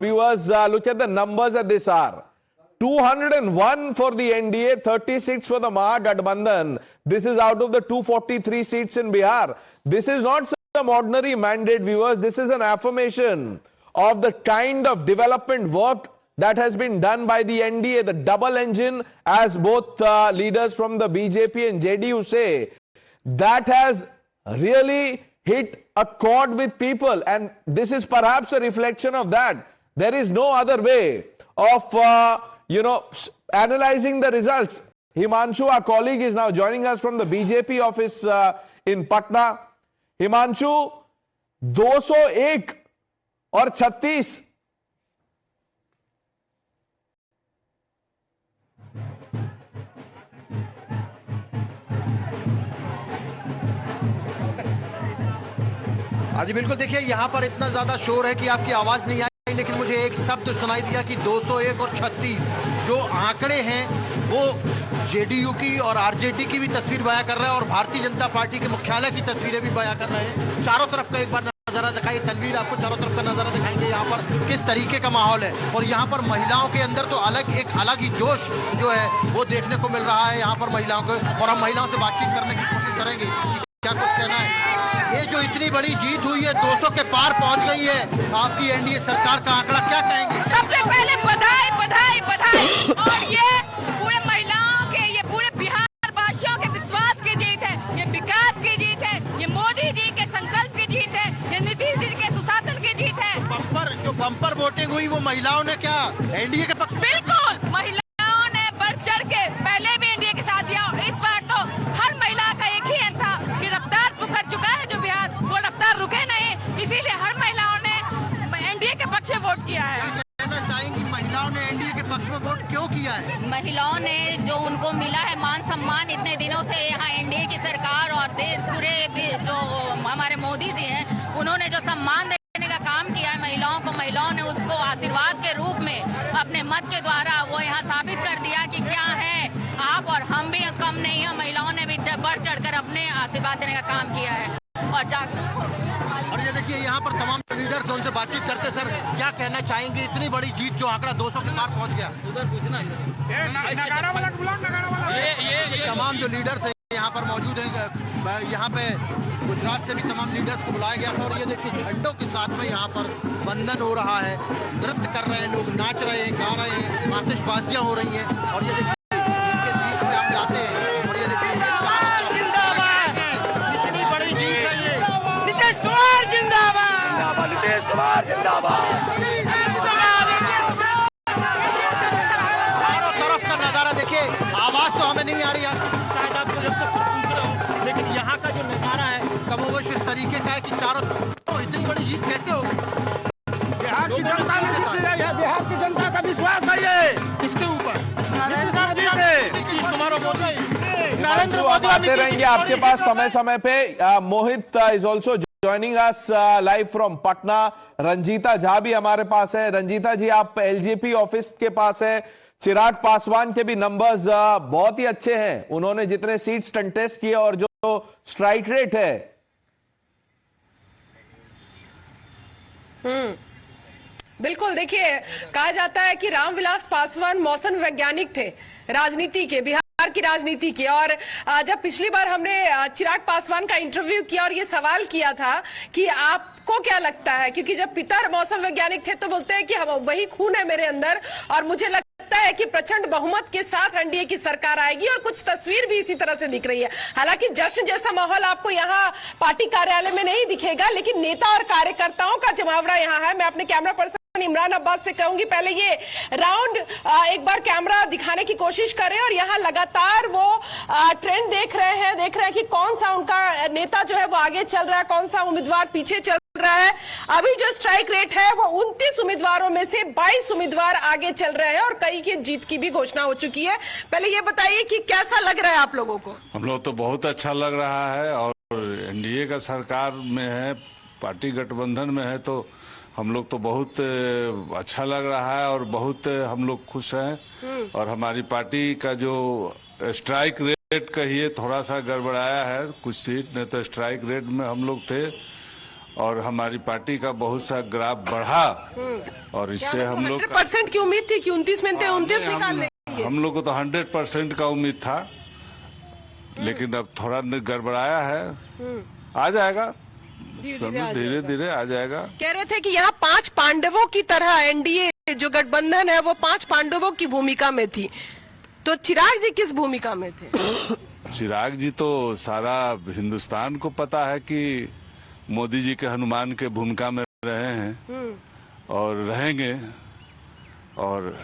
Viewers, look at the numbers at this hour. 201 for the NDA, 36 for the Mahagathbandhan. This is out of the 243 seats in Bihar. This is not some ordinary mandate, viewers. This is an affirmation of the kind of development work that has been done by the NDA, the double engine, as both leaders from the BJP and JDU say, that has really hit a chord with people, and this is perhaps a reflection of that. There is no other way of, analyzing the results. Himanshu, our colleague, is now joining us from the BJP office in Patna. Himanshu, 201 और 36. हाँ जी बिल्कुल, देखिए यहाँ पर इतना ज्यादा शोर है कि आपकी आवाज नहीं आई, लेकिन मुझे एक शब्द सुनाई दिया कि 201 और 36 जो आंकड़े हैं वो जेडीयू की और आरजेडी की भी तस्वीर बयां कर रहे हैं और भारतीय जनता पार्टी के मुख्यालय की तस्वीरें भी बयां कर रहे हैं। चारों तरफ का एक बार नजारा दिखाइए, तनवीर आपको चारों तरफ का नजारा दिखाएंगे यहाँ पर किस तरीके का माहौल है। और यहाँ पर महिलाओं के अंदर तो एक अलग ही जोश जो है वो देखने को मिल रहा है यहाँ पर महिलाओं को, और हम महिलाओं से बातचीत करने की कोशिश करेंगे कि क्या कुछ कहना है। ये जो इतनी बड़ी जीत हुई है, 200 के पार पहुंच गई है आपकी एनडीए सरकार का आंकड़ा, क्या कहेंगे? सबसे पहले बधाई बधाई बधाई। और ये पूरे महिलाओं के, ये पूरे बिहार वासियों के विश्वास की जीत है, ये विकास की जीत है, ये मोदी जी के संकल्प की जीत है, ये नीतीश जी के सुशासन की जीत है। बम्पर वोटिंग हुई वो महिलाओं ने क्या एनडीए के पक्ष? बिल्कुल, महिलाओं ने बढ़ चढ़ के पहले भी एनडीए के साथ दिया, और इस बार तो हर महिला का एक ही एम था कि रफ्तार पकड़ चुका है जो बिहार, वो रफ्तार रुके नहीं, इसीलिए हर महिलाओं ने एनडीए के पक्ष में वोट किया है। कहना चाहेंगी महिलाओं ने एनडीए के पक्ष में वोट क्यों किया है? महिलाओं ने जो उनको मिला है मान सम्मान इतने दिनों से यहाँ एनडीए की सरकार और देश पूरे जो हमारे मोदी जी हैं, उन्होंने जो सम्मान देने का काम किया है महिलाओं ने उसको आशीर्वाद के रूप में अपने मत के द्वारा वो यहाँ साबित कर दिया कि क्या है आप और हम भी कम नहीं है। महिलाओं ने भी बढ़ चढ़कर अपने आशीर्वाद देने का काम किया है और ये देखिए यहाँ पर तमाम लीडर्स हैं, उनसे बातचीत करते। सर क्या कहना चाहेंगे, इतनी बड़ी जीत जो आंकड़ा 200 के पार पहुंच गया? तमाम जो लीडर्स हैं यहाँ पर मौजूद हैं, यहाँ पे गुजरात से भी तमाम लीडर्स को बुलाया गया था और ये देखिए झंडों के साथ में यहाँ पर बंधन हो रहा है, नृत्य कर रहे हैं लोग, नाच रहे हैं, गा रहे हैं, आतिशबाजियां हो रही हैं। और ये देखिए इनके बीच में आप जाते हैं और ये देखिए इतनी बड़ी जीत है ये। नीतीश कुमार जिंदाबाद, नीतीश कुमार जिंदाबाद। चारों तरफ का नजारा देखिए, आवाज तो हमें नहीं आ रही है शायद आपको जब तक पूछ रहे हो, लेकिन यहाँ का जो नजारा है कमोबेश इस तरीके का है कि चारों तो इतनी बड़ी जीत कैसे होगी? बिहार की जनता ने जीत दिया है, बिहार की जनता का विश्वास है ये। किसके ऊपर? नीतीश कुमार और मोदी, नरेंद्र मोदी आते रहेंगे आपके पास समय समय पे। Mohit is also joining us live from Patna. Ranjeeta Jha भी हमारे पास है। रंजीता जी, आप एलजेपी ऑफिस के पास है। चिराग पासवान के भी नंबर्स बहुत ही अच्छे हैं, उन्होंने जितने सीट्स कंटेस्ट किए और जो स्ट्राइक रेट है। बिल्कुल, देखिए कहा जाता है कि रामविलास पासवान मौसम वैज्ञानिक थे राजनीति के, बिहार की राजनीति की। और जब पिछली बार हमने चिराग पासवान का इंटरव्यू किया और ये सवाल किया था कि आपको क्या लगता है, क्योंकि जब पिता मौसम वैज्ञानिक थे तो बोलते हैं कि वही खून है मेरे अंदर और मुझे लगता है कि प्रचंड बहुमत के साथ एनडीए की सरकार आएगी, और कुछ तस्वीर भी इसी तरह से दिख रही है। हालांकि जश्न जैसा माहौल आपको यहाँ पार्टी कार्यालय में नहीं दिखेगा, लेकिन नेता और कार्यकर्ताओं का जमावड़ा यहाँ है। मैं अपने कैमरा पर्सन इमरान अब्बास से कहूंगी पहले ये राउंड एक बार कैमरा दिखाने की कोशिश करें, और यहाँ लगातार वो ट्रेंड देख रहे हैं कि कौन सा उनका नेता जो है वो आगे चल रहा है, कौन सा उम्मीदवार पीछे चल रहा है। अभी जो स्ट्राइक रेट है वो 29 उम्मीदवारों में से 22 उम्मीदवार आगे चल रहे हैं और कई की जीत की भी घोषणा हो चुकी है। पहले ये बताइए कि कैसा लग रहा है आप लोगों को? हम लोग तो बहुत अच्छा लग रहा है, और एनडीए का सरकार में है, पार्टी गठबंधन में है, तो हम लोग तो बहुत अच्छा लग रहा है और बहुत हम लोग खुश हैं। और हमारी पार्टी का जो स्ट्राइक रेट कहिए थोड़ा सा गड़बड़ाया है कुछ सीट, नहीं तो स्ट्राइक रेट में हम लोग थे और हमारी पार्टी का बहुत सा ग्राफ बढ़ा और इससे हम लोग 100% की उम्मीद थी कि 29 में 29 निकाल लेंगे। हम लोग को तो 100% का उम्मीद था, लेकिन अब थोड़ा गड़बड़ाया है। आ जाएगा, समय धीरे धीरे आ जाएगा। कह रहे थे कि यहाँ 5 पांडवों की तरह एनडीए जो गठबंधन है वो 5 पांडवों की भूमिका में थी, तो चिराग जी किस भूमिका में थे? चिराग जी तो सारा हिंदुस्तान को पता है कि मोदी जी के हनुमान के भूमिका में रहे हैं और रहेंगे, और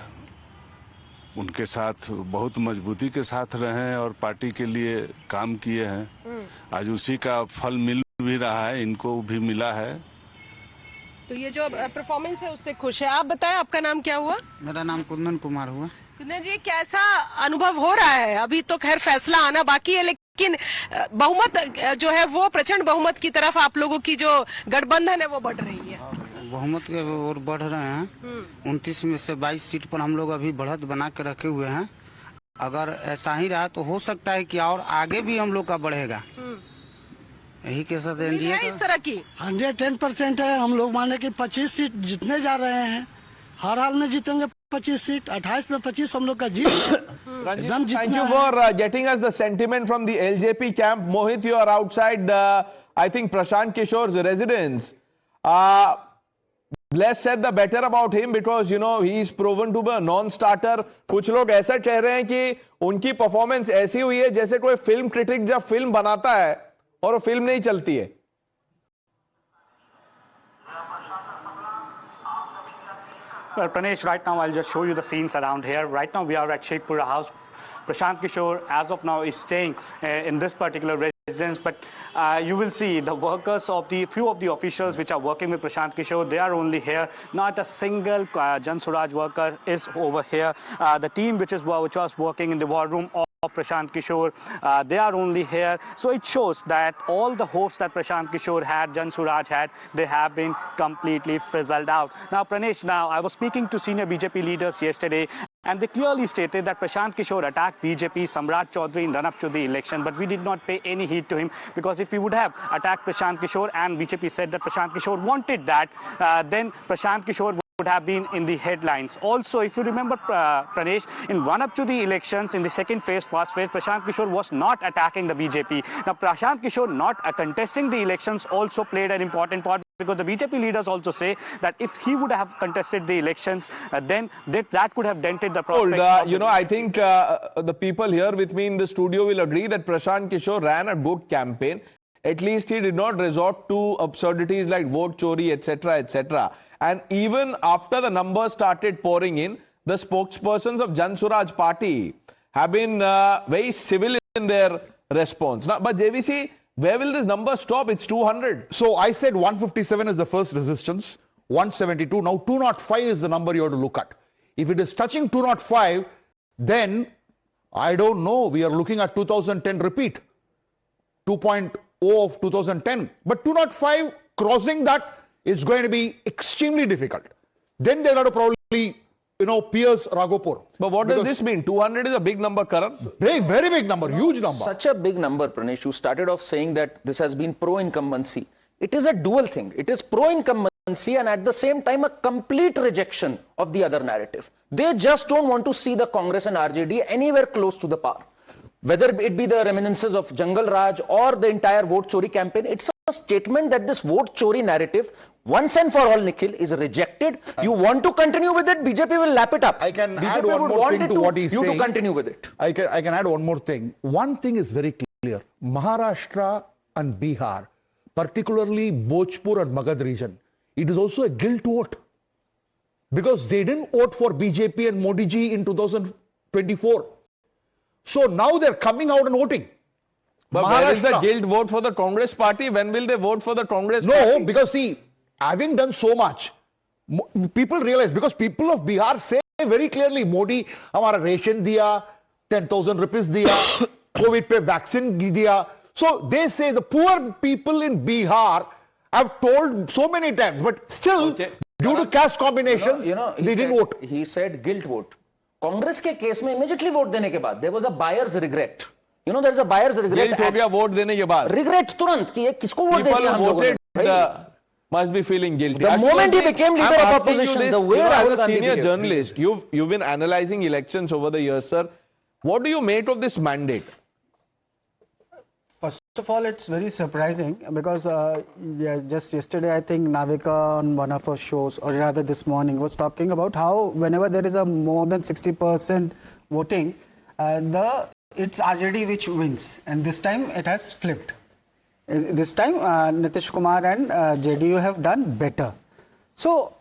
उनके साथ बहुत मजबूती के साथ रहे हैं और पार्टी के लिए काम किए हैं। आज उसी का फल मिल भी रहा है, इनको भी मिला है। तो ये जो परफॉर्मेंस है उससे खुश है। आप बताएं, आपका नाम क्या हुआ? मेरा नाम कुंदन कुमार हुआ। कुंदन जी, कैसा अनुभव हो रहा है? अभी तो खैर फैसला आना बाकी है, लेकिन बहुमत जो है वो प्रचंड बहुमत की तरफ आप लोगों की जो गठबंधन है वो बढ़ रही है। बहुमत के ओर बढ़ रहे हैं। 29 में से 22 सीट पर हम लोग अभी बढ़त बना के रखे हुए हैं। अगर ऐसा ही रहा तो हो सकता है कि और आगे भी हम लोग का बढ़ेगा। यही के साथ एनडीए इस तरह की 110% है। हम लोग माने कि 25 सीट जीतने जा रहे हैं, हर हाल में जीतेंगे 25 सीट। 28 में 25 हम लोग का जीत एकदम Thank जीतना you है। for getting us the sentiment from the LJP camp. Mohit, you are outside, I think, Prashant Kishore's residence. Less said the better about him because, you know, he is proven to be a non-starter. कुछ लोग ऐसा कह रहे हैं कि उनकी performance ऐसी हुई है जैसे कोई फिल्म क्रिटिक जब फिल्म बनाता है और वो फिल्म नहीं चलती है। Well, Pranesh, right now I'll just show you the scenes around here. Right now we are at Sheikhpura House. Prashant Kishore, as of now, is staying in this particular residence, but you will see the workers of the few of the officials which are working with Prashant Kishore. They are only here. Not a single Jan Swaraj worker is over here. The team which was working in the war room of Prashant Kishore, they are only here. So it shows that all the hopes that Prashant Kishore had, Jan Swaraj had, they have been completely fizzled out. Now, Pranesh, I was speaking to senior BJP leaders yesterday, and they clearly stated that Prashant Kishore attacked BJP, Samrat Chaudhary in run-up to the election, but we did not pay any heed to him, because if we would have attacked Prashant Kishore and BJP said that Prashant Kishore wanted that, then Prashant Kishore would have been in the headlines. Also, if you remember, Pranesh, in run-up to the elections, in the second phase, first phase, Prashant Kishore was not attacking the BJP. Now, Prashant Kishore not contesting the elections also played an important part, because the BJP leaders also say that if he would have contested the elections, then that could have dented the prospect. You know, I think the people here with me in the studio will agree that Prashant Kishore ran a good campaign. At least he did not resort to absurdities like vote chori, etc., etc. And even after the numbers started pouring in, the spokespersons of Jan Swaraj party have been very civil in their response. Now, but JVC, where will this number stop? It's 200. So I said 157 is the first resistance, 172. Now 205 is the number you have to look at. If it is touching 205, then I don't know. We are looking at 2010 repeat, 2.0 of 2010. But 205 crossing that is going to be extremely difficult. Then they're going to probably, pierce Raghopur. But what does this mean? 200 is a big number, Karan. Big, very big number, huge number. Such a big number, Pranesh. You started off saying that this has been pro-incumbency. It is a dual thing. It is pro-incumbency and at the same time a complete rejection of the other narrative. They just don't want to see the Congress and RJD anywhere close to the power. Whether it be the reminiscences of Jungle Raj or the entire vote chori campaign, it's a statement that this vote chori narrative, once and for all, Nikhil, is rejected. You want to continue with it, BJP will lap it up. I can BJP add one more thing to what he's saying. You to continue with it. I can add one more thing. One thing is very clear. Maharashtra and Bihar, particularly Bhojpur and Magad region, it is also a guilt vote. Because they didn't vote for BJP and Modi ji in 2024. So now they're coming out and voting. But where is the guilt vote for the Congress party? When will they vote for the Congress party? No, because see, having done so much, people realize, because people of Bihar say very clearly, Modi, hamara ration diya, 10,000 rupees diya, COVID pe vaccine diya. So they say the poor people in Bihar have told so many times, but still, due to caste combinations, they didn't vote. He said guilt vote. Congress के case में immediately vote देने के बाद there was a buyer's regret. There is a buyer's regret. Guilt हो गया vote देने के बाद. Regret तुरंत कि ये किसको vote दे दिया हम लोगों ने. must be feeling guilty. The moment he Ashutosh ji, became leader I'm of asking you opposition, this, the way as Rahul a Gandhi senior behaved. journalist, you've been analyzing elections over the years, sir. What do you make of this mandate? First of all, it's very surprising because just yesterday, I think Navika on one of her shows, or rather this morning, was talking about how whenever there is a more than 60% voting, it's RJD which wins, and this time it has flipped. This time, Nitish Kumar and JDU have done better. So,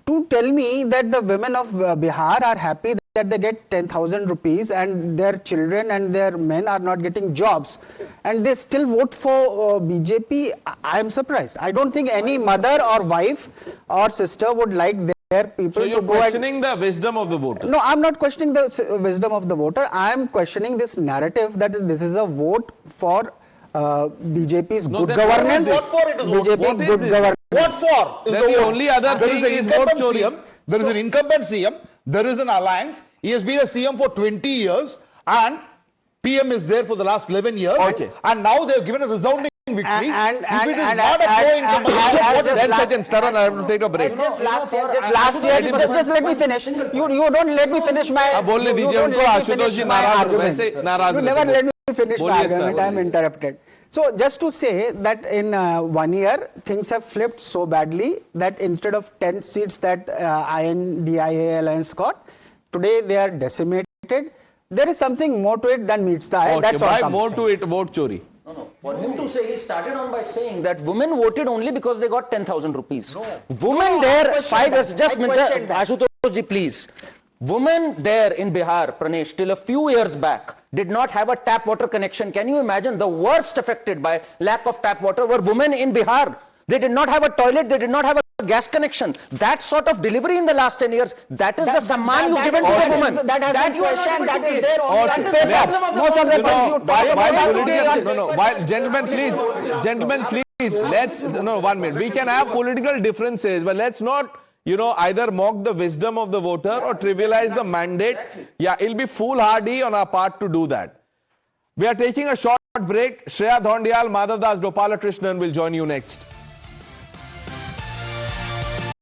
to tell me that the women of Bihar are happy that they get 10,000 rupees and their children and their men are not getting jobs and they still vote for BJP, I am surprised. I don't think any mother or wife or sister would like their people So you're to go questioning the wisdom of the voter? No, I'm not questioning the wisdom of the voter. I am questioning this narrative that this is a vote for BJP's No, good then governance. what for it is vote? BJP What is good this? governance. What for? Then the only other There thing is an is incumbent vote chori. CM. There is an incumbent CM. There is an alliance. He has been a CM for 20 years and PM is there for the last 11 years. Okay. And now they have given a resounding victory. If it is and- not a and- pro-incumbent and- CM, and- what is Then last- seconds, Taran, I have to take a break. Just last year, just let me finish. You don't let me finish my. अब बोलने you दीजिए don't उनको, let me Ashutosh finish ji my नाराज argument. वैसे नाराज You रहते never हैं। let me finish my बोलिए सर, argument. I am बोलिए। interrupted. So just to say that in 1 year things have flipped so badly that instead of 10 seats that INDIA alliance got, today they are decimated. There is something more to it than meets the eye. Okay, That's all. by I'm more saying. to it, vote chori. No. For him to say, he started on by saying that women voted only because they got 10,000 rupees. Women No, there, I question 5 years, that. just I question that. Ashutosh ji, please. Women there in Bihar, Pranesh, till a few years back, did not have a tap water connection. Can you imagine? The worst affected by lack of tap water were women in Bihar. They did not have a toilet, they did not have a gas connection. That sort of delivery in the last 10 years, that is the samman you've given to the woman. That has been you are not questioned. able to That is give. there only Okay, on paper. let's- Most of the You things know, you talk while about politicians, today no, while gentlemen, please, let's, no, 1 minute. We can have political differences, but let's not, either mock the wisdom of the voter or trivialize the mandate. Yeah, it'll be foolhardy on our part to do that. We are taking a short break. Shreya Dhondial, Madhav Das Gopalakrishnan will join you next.